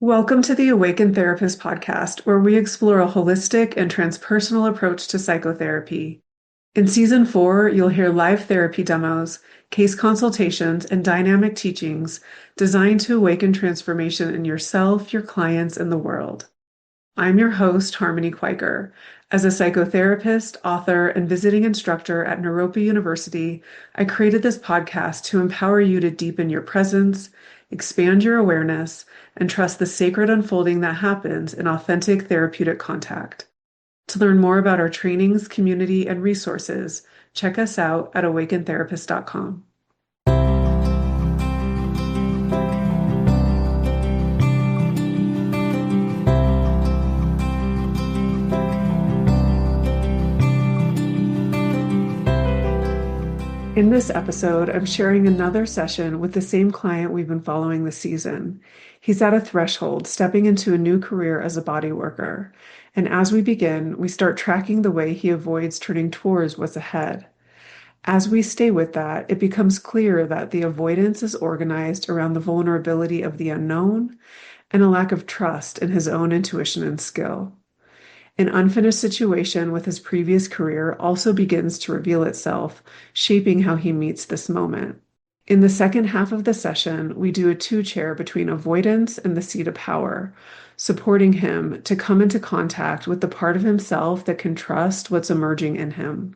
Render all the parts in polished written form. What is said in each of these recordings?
Welcome to the Awaken Therapist podcast, where we explore a holistic and transpersonal approach to psychotherapy. In season 4, you'll hear live therapy demos, case consultations, and dynamic teachings designed to awaken transformation in yourself, your clients, and the world. I'm your host, Harmony Quaker. As a psychotherapist, author, and visiting instructor at Naropa University, I created this podcast to empower you to deepen your presence, expand your awareness, and trust the sacred unfolding that happens in authentic therapeutic contact. To learn more about our trainings, community, and resources, check us out at awakentherapist.com. In this episode, I'm sharing another session with the same client we've been following this season. He's at a threshold, stepping into a new career as a body worker. And as we begin, we start tracking the way he avoids turning towards what's ahead. As we stay with that, it becomes clear that the avoidance is organized around the vulnerability of the unknown and a lack of trust in his own intuition and skill. An unfinished situation with his previous career also begins to reveal itself, shaping how he meets this moment. In the second half of the session, we do a two-chair between avoidance and the seat of power, supporting him to come into contact with the part of himself that can trust what's emerging in him.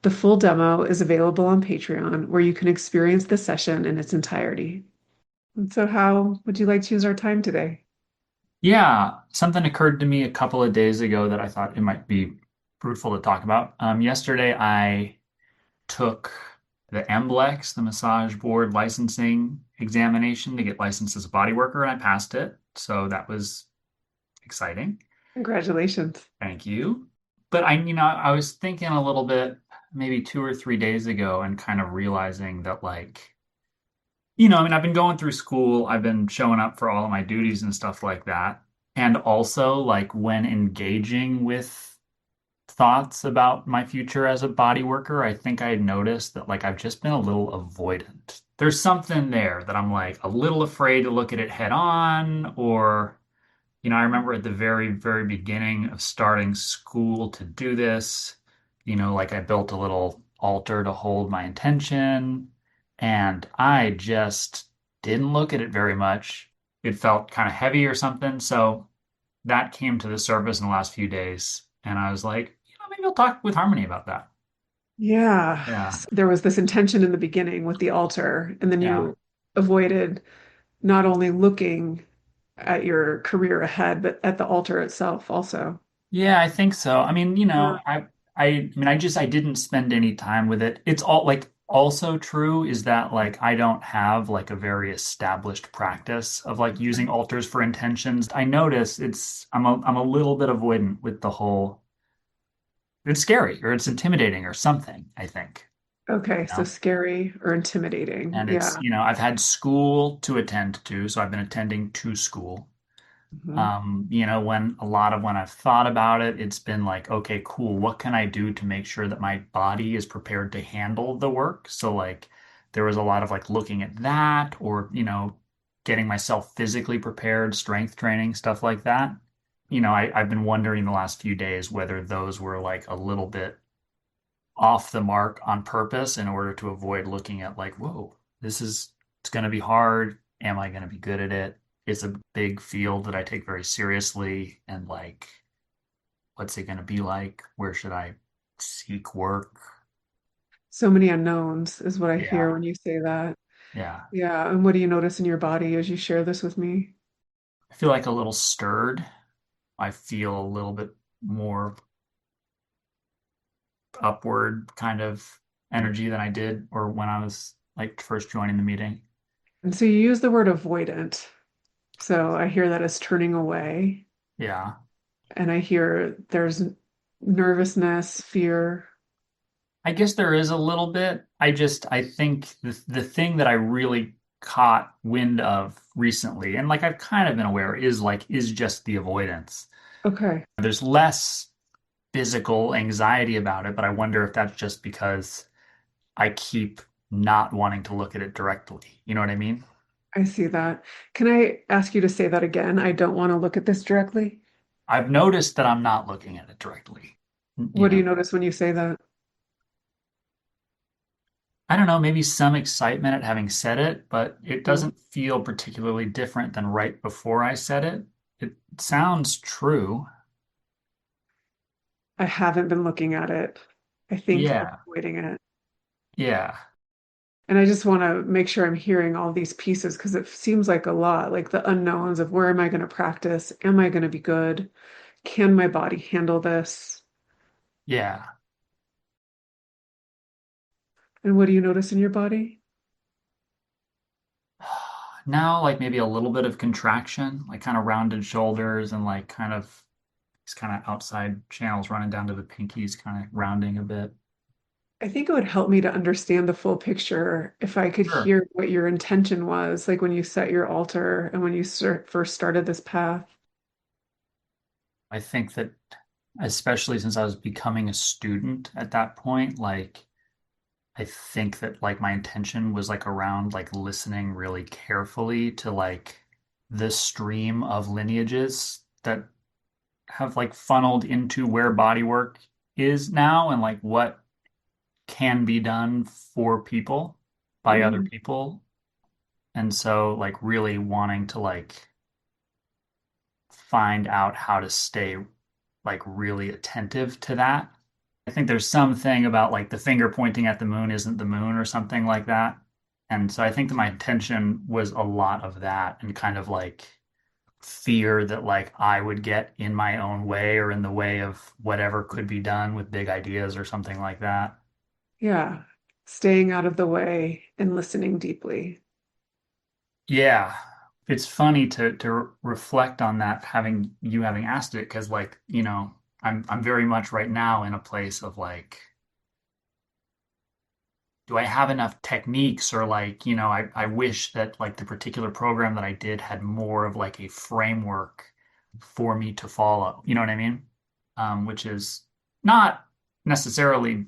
The full demo is available on Patreon, where you can experience the session in its entirety. And so, how would you like to use our time today? Yeah, something occurred to me a couple of days ago that I thought it might be fruitful to talk about. Yesterday, I took the MBLEX, the massage board licensing examination to get licensed as a body worker, and I passed it. So that was exciting. Congratulations. Thank you. But I was thinking a little bit, maybe 2 or 3 days ago, and kind of realizing that, I've been going through school, I've been showing up for all of my duties and stuff like that. And also, like, when engaging with thoughts about my future as a body worker, I think I had noticed that, like, I've just been a little avoidant. There's something there that I'm like a little afraid to look at it head on, or, I remember at the very, very beginning of starting school to do this, like I built a little altar to hold my intention, and I just didn't look at it very much. It felt kind of heavy or something. So that came to the surface in the last few days. And I was like, maybe I'll talk with Harmony about that. Yeah. Yeah. So there was this intention in the beginning with the altar, and then Yeah. you avoided not only looking at your career ahead, but at the altar itself also. Yeah, I think so. I mean, Yeah. I didn't spend any time with it. It's all like also true is that like I don't have like a very established practice of like using altars for intentions. I notice I'm a little bit avoidant with the whole it's scary or it's intimidating or something, I think. Okay, You so know? scary or intimidating. And it's, Yeah. I've had school to attend to, so I've been attending to school. Mhm. When I've thought about it, it's been like, okay, cool. What can I do to make sure that my body is prepared to handle the work? So like there was a lot of like looking at that or, getting myself physically prepared, strength training, stuff like that. I've been wondering the last few days whether those were like a little bit off the mark on purpose in order to avoid looking at like, whoa, it's going to be hard. Am I going to be good at it? It's a big field that I take very seriously. And like, what's it going to be like? Where should I seek work? So many unknowns is what I hear Yeah. when you say that. Yeah. Yeah. And what do you notice in your body as you share this with me? I feel like a little stirred. I feel a little bit more upward kind of energy than I did or when I was like first joining the meeting. And so you use the word avoidant. So I hear that as turning away. Yeah. And I hear there's nervousness, fear. I guess there is a little bit. I think the thing that I really caught wind of recently, and like I've kind of been aware, is just the avoidance. Okay. There's less physical anxiety about it, but I wonder if that's just because I keep not wanting to look at it directly. You know what I mean? I see that. Can I ask you to say that again? I don't want to look at this directly. I've noticed that I'm not looking at it directly. You What do know, you notice when you say that? I don't know, maybe some excitement at having said it, but it Mm. doesn't feel particularly different than right before I said it. It sounds true. I haven't been looking at it. I think I'm Yeah. avoiding it. Yeah. And I just want to make sure I'm hearing all these pieces because it seems like a lot, like the unknowns of where am I going to practice? Am I going to be good? Can my body handle this? Yeah. And what do you notice in your body? Now, like maybe a little bit of contraction, like kind of rounded shoulders and like kind of these kind of outside channels running down to the pinkies, kind of rounding a bit. I think it would help me to understand the full picture if I could Sure. hear what your intention was, like when you set your altar and when you first started this path. I think that especially since I was becoming a student at that point, like I think that like my intention was like around like listening really carefully to like the stream of lineages that have like funneled into where bodywork is now and like what can be done for people by other Mm, people. And so like really wanting to like find out how to stay like really attentive to that. I think there's something about like the finger pointing at the moon isn't the moon or something like that. And so I think that my intention was a lot of that and kind of like fear that like I would get in my own way or in the way of whatever could be done with big ideas or something like that. yeah, staying out of the way and listening deeply. Yeah. It's funny to reflect on that having asked it because like, I'm very much right now in a place of like do I have enough techniques or like, I wish that like the particular program that I did had more of like a framework for me to follow. You know what I mean? Which is not necessarily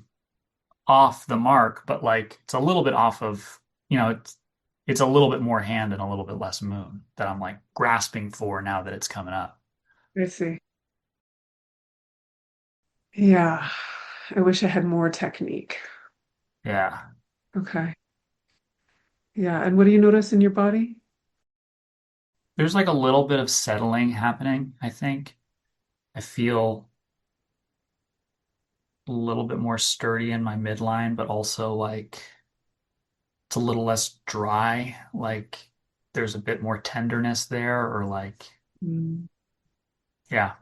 off the mark, but like it's a little bit off of, it's a little bit more hand and a little bit less moon that I'm like grasping for now that it's coming up. I see. Yeah, I wish I had more technique. Yeah. Okay. Yeah, and what do you notice in your body? There's like a little bit of settling happening, I think. I feel a little bit more sturdy in my midline, but also like it's a little less dry. Like there's a bit more tenderness there, or like, Mm, yeah,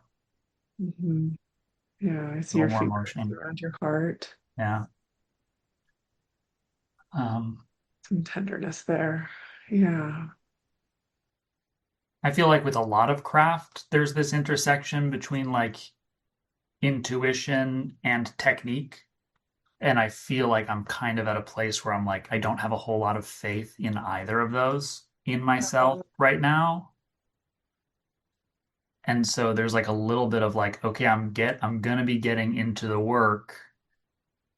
mhm. Yeah, I a see little your more fingers emotion. around your heart. Yeah. Um, Some tenderness there. Yeah. I feel like with a lot of craft, there's this intersection between like intuition and technique. And I feel like I'm kind of at a place where I'm like, I don't have a whole lot of faith in either of those in myself right now. And so there's like a little bit of like, okay, I'm gonna be getting into the work.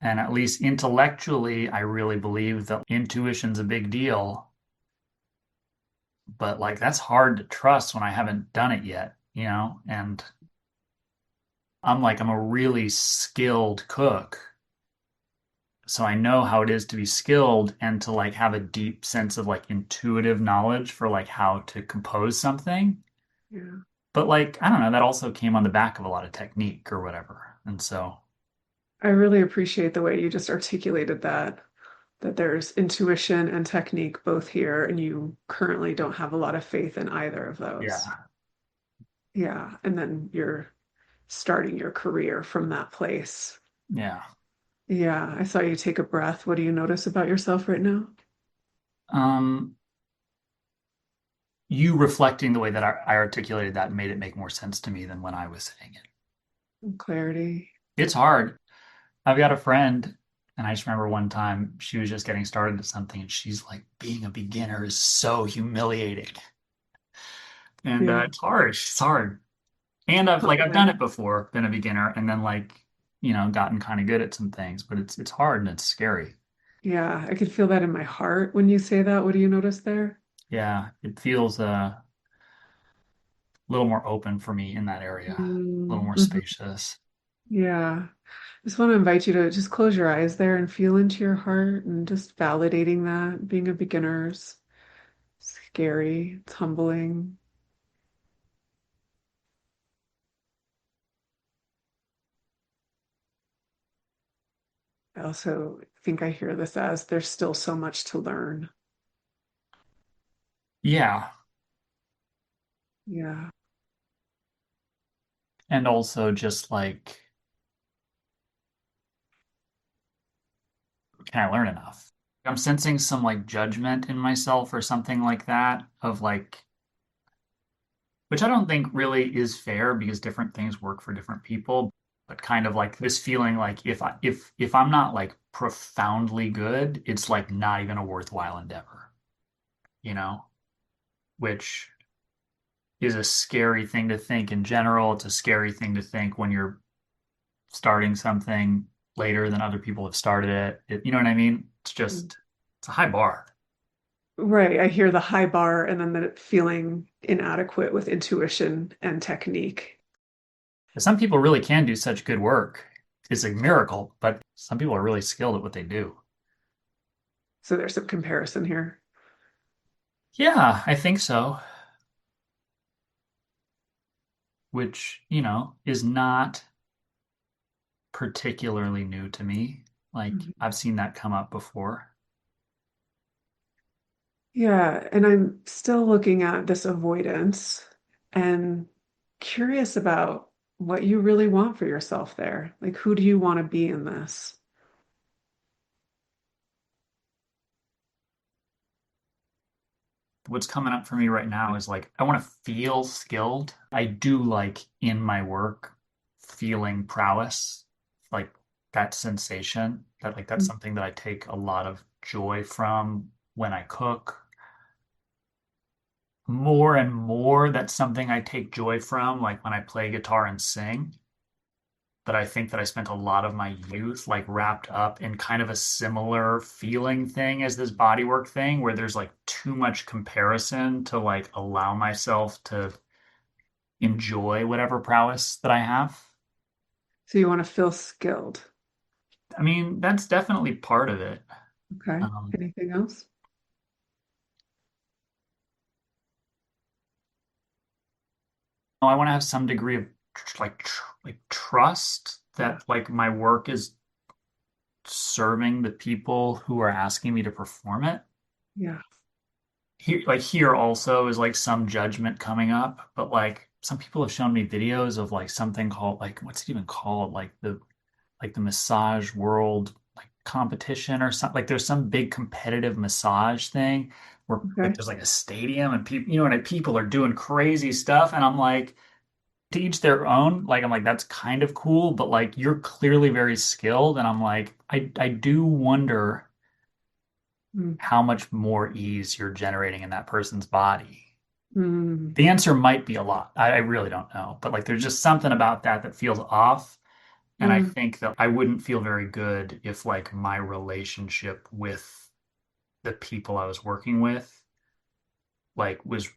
And at least intellectually, I really believe that intuition's a big deal. But like that's hard to trust when I haven't done it yet, you know? And I'm a really skilled cook. So I know how it is to be skilled and to like have a deep sense of like intuitive knowledge for like how to compose something. Yeah. But like, I don't know, that also came on the back of a lot of technique or whatever. And so, I really appreciate the way you just articulated that there's intuition and technique both here, and you currently don't have a lot of faith in either of those. yeah, Yeah. And then you're starting your career from that place. yeah. Yeah. I saw you take a breath. What do you notice about yourself right now? Um, you reflecting the way that I articulated that made it make more sense to me than when I was saying it. Clarity. It's hard. I've got a friend, and I just remember one time she was just getting started at something, and she's like, being a beginner is so humiliating. And Yeah. it's hard. It's hard. And I've done it before, been a beginner, and then like, gotten kind of good at some things, but it's hard and it's scary. Yeah. I could feel that in my heart when you say that. What do you notice there? Yeah, it feels a little more open for me in that area, a little more Mhm. spacious. Yeah. Just want to invite you to just close your eyes there and feel into your heart and just validating that being a beginner's scary, it's humbling. I also think I hear this as there's still so much to learn. Yeah, Yeah. and also just like, can I learn enough? I'm sensing some like judgment in myself or something like that of like, which I don't think really is fair because different things work for different people, but kind of like this feeling like if I'm not like profoundly good, it's like not even a worthwhile endeavor, you know, which is a scary thing to think in general. It's a scary thing to think when you're starting something later than other people have started it. You know what I mean? It's just it's a high bar. Right. I hear the high bar and then the feeling inadequate with intuition and technique. Some people really can do such good work. It's a miracle, but some people are really skilled at what they do. So there's some comparison here. Yeah, I think so. Which, is not particularly new to me. Like, Mhm. I've seen that come up before. Yeah. And I'm still looking at this avoidance and curious about what you really want for yourself there. Like, who do you want to be in this? What's coming up for me right now is like, I want to feel skilled. I do like in my work feeling prowess, like that sensation that like that's something that I take a lot of joy from when I cook. More and more, that's something I take joy from, like when I play guitar and sing. But I think that I spent a lot of my youth like wrapped up in kind of a similar feeling thing as this bodywork thing, where there's like too much comparison to like allow myself to enjoy whatever prowess that I have. So you want to feel skilled. I mean, that's definitely part of it. Okay. Um, Anything else? I want to have some degree of like trust Yeah. that like my work is serving the people who are asking me to perform it. Yeah. Here also is like some judgment coming up, but like some people have shown me videos of like something called like what's it even called? Like the massage world like competition or something. Like there's some big competitive massage thing where like Okay. there's like a stadium and and people are doing crazy stuff. And I'm like, to each their own. Like I'm like, that's kind of cool, but like you're clearly very skilled. And I'm like, I do wonder Mm. how much more ease you're generating in that person's body. Mm. The answer might be a lot. I really don't know. But like there's just something about that that feels off. And I Mm. think that I wouldn't feel very good if like my relationship with the people I was working with like was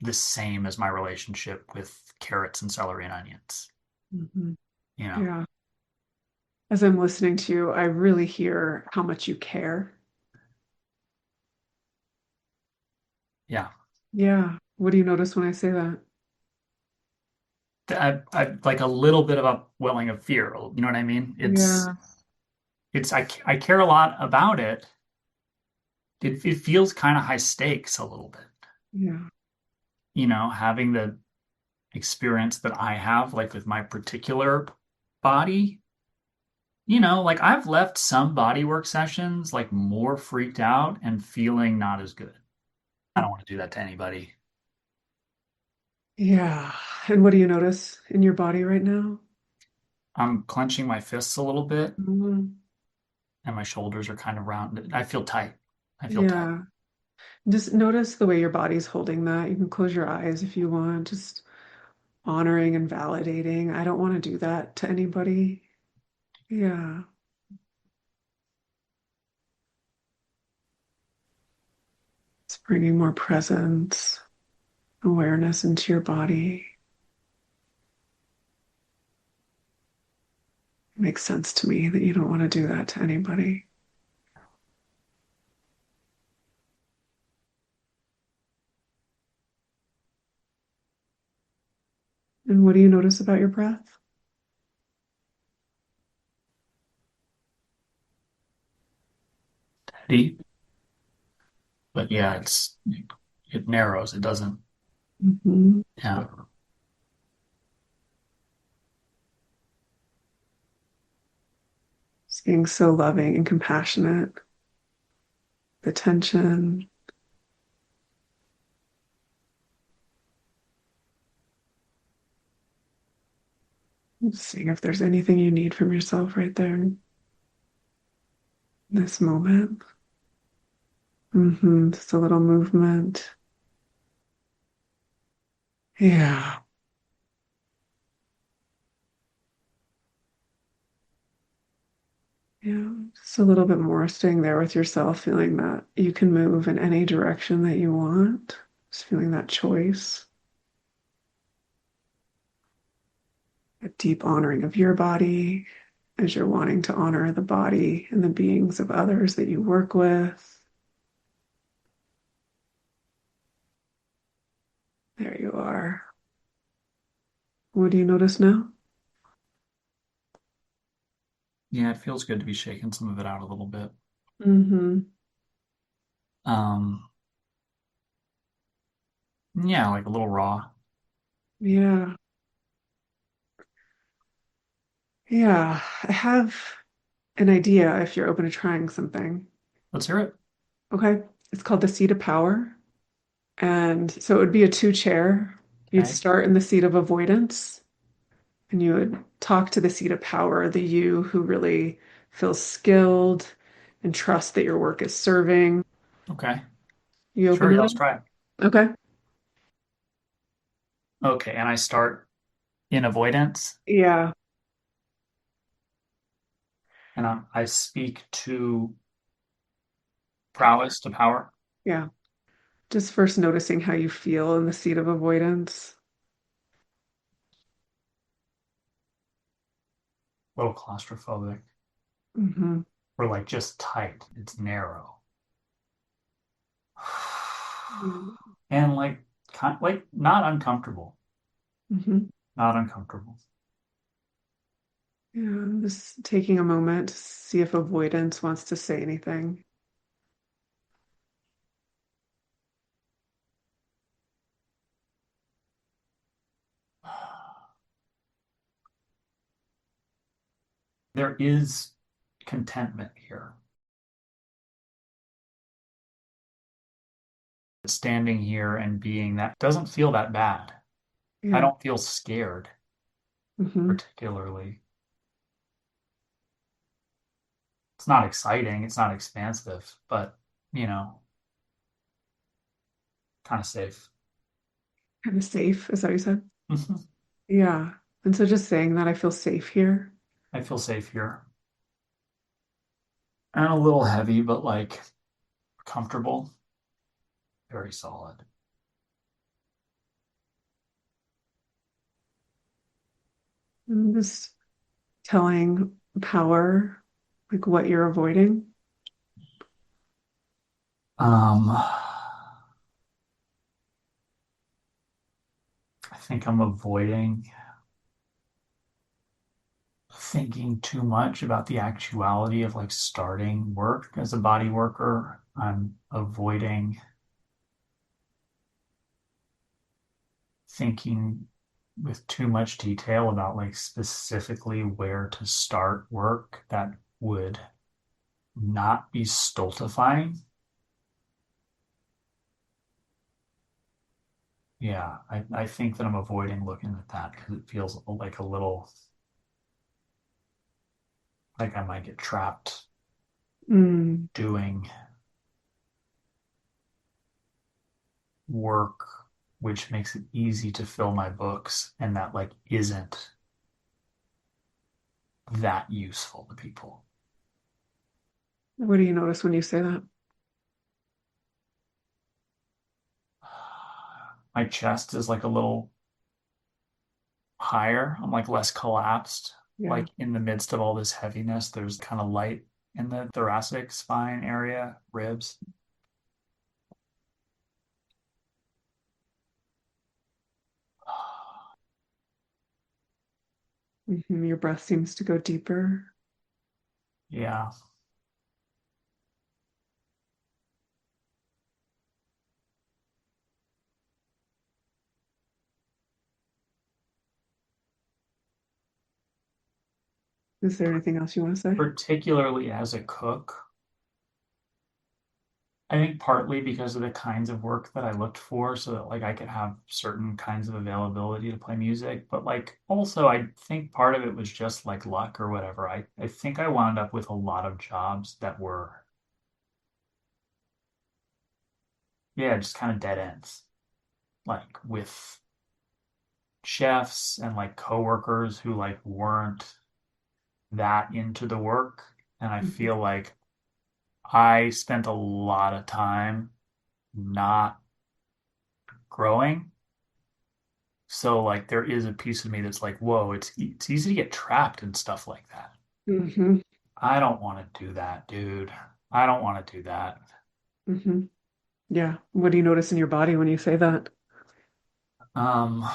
the same as my relationship with carrots and celery and onions, Mhm. you know? Yeah. As I'm listening to you, I really hear how much you care. Yeah. Yeah. What do you notice when I say that? I like a little bit of a welling of fear. You know what I mean? It's Yeah. it's I care a lot about it. It feels kind of high stakes a little bit. Yeah. Having the experience that I have, like with my particular body, like I've left some bodywork sessions like more freaked out and feeling not as good. I don't want to do that to anybody. Yeah. And what do you notice in your body right now? I'm clenching my fists a little bit Mhm. and my shoulders are kind of round. I feel tight. I feel tight. Yeah. Just notice the way your body's holding that. You can close your eyes if you want, just honoring and validating. I don't want to do that to anybody. Yeah. bringing more presence, awareness into your body. It makes sense to me that you don't want to do that to anybody. And what do you notice about your breath? Steady, but yeah, it narrows. It doesn't. Hmm. Yeah. Just being so loving and compassionate, the tension, seeing if there's anything you need from yourself right there in this moment. Just a little movement. Yeah. Yeah. Just a little bit more staying there with yourself, feeling that you can move in any direction that you want. Just feeling that choice, a deep honoring of your body as you're wanting to honor the body and the beings of others that you work with. There you are. What do you notice now? Yeah, it feels good to be shaking some of it out a little bit. Mm-hmm. Um, yeah, like a little raw. Yeah. Yeah. I have an idea if you're open to trying something. Let's hear it. Okay. It's called the seat of power. And so it would be a two chair. You'd Okay. start in the seat of avoidance and you would talk to the seat of power, the you who really feels skilled and trust that your work is serving. Okay. You open Sure, to yeah, let's that? try it. Okay. Okay, and I start in avoidance Yeah. and I speak to prowess, to power. Yeah. Just first noticing how you feel in the seat of avoidance. A little claustrophobic. Hmm. We're like just tight. It's narrow. And like like not uncomfortable. Hmm. Not uncomfortable. Yeah. Just taking a moment to see if avoidance wants to say anything. There is contentment here. Standing here and being that doesn't feel that bad. I Yeah. don't feel scared Hmm. particularly. It's not exciting, it's not expansive, but you know, kind of safe. Kind of safe, is that what you said? Yeah. And so just saying that I feel safe here. I feel safe here. And a little heavy, but like comfortable, very solid. And just telling power, like what you're avoiding. I think I'm avoiding thinking too much about the actuality of like starting work as a body worker. I'm avoiding thinking with too much detail about like specifically where to start work that would not be stultifying. Yeah, I think that I'm avoiding looking at that because it feels like a little like I might get trapped Mm. doing work which makes it easy to fill my books and that like isn't that useful to people. What do you notice when you say that? my chest is like a little higher. I'm like less collapsed. Yeah. Like in the midst of all this heaviness, there's kind of light in the thoracic spine area, ribs. Your breath seems to go deeper. Yeah. Is there anything else you want to say? Particularly as a cook, I think partly because of the kinds of work that I looked for, so that like I could have certain kinds of availability to play music. But like also I think part of it was just like luck or whatever. I think I wound up with a lot of jobs that were, yeah, just kind of dead ends. Like with chefs and like coworkers who like weren't that into the work. And I Mhm. feel like I spent a lot of time not growing. So like there is a piece of me that's like, whoa, it's easy to get trapped in stuff like that. Hmm. I don't want to do that, dude. I don't want to do that. Hmm. Yeah. What do you notice in your body when you say that? Um,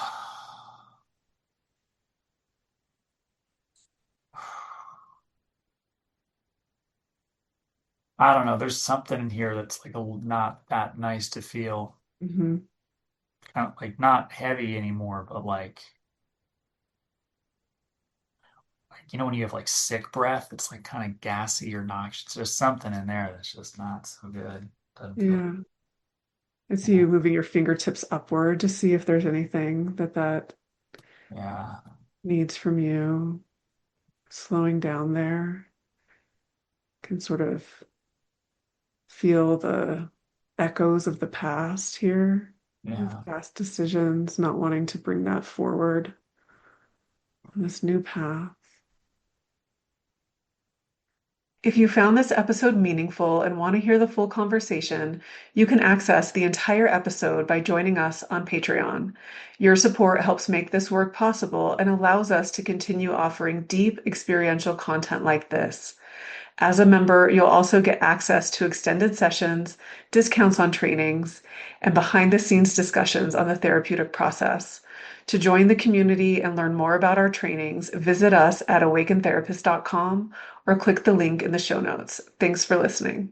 I don't know. There's something in here that's like not that nice to feel. Hmm. Kind of like not heavy anymore, but like when you have like sick breath, it's like kind of gassy or noxious. There's something in there that's just not so good. Doesn't feel Yeah. I see good. you moving your fingertips upward to see if there's anything that Yeah, needs from you. Slowing down there can sort of feel the echoes of the past here, yeah. of past decisions, not wanting to bring that forward on this new path. If you found this episode meaningful and want to hear the full conversation, you can access the entire episode by joining us on Patreon. Your support helps make this work possible and allows us to continue offering deep experiential content like this. As a member, you'll also get access to extended sessions, discounts on trainings, and behind the scenes discussions on the therapeutic process. To join the community and learn more about our trainings, visit us at awakentherapist.com or click the link in the show notes. Thanks for listening.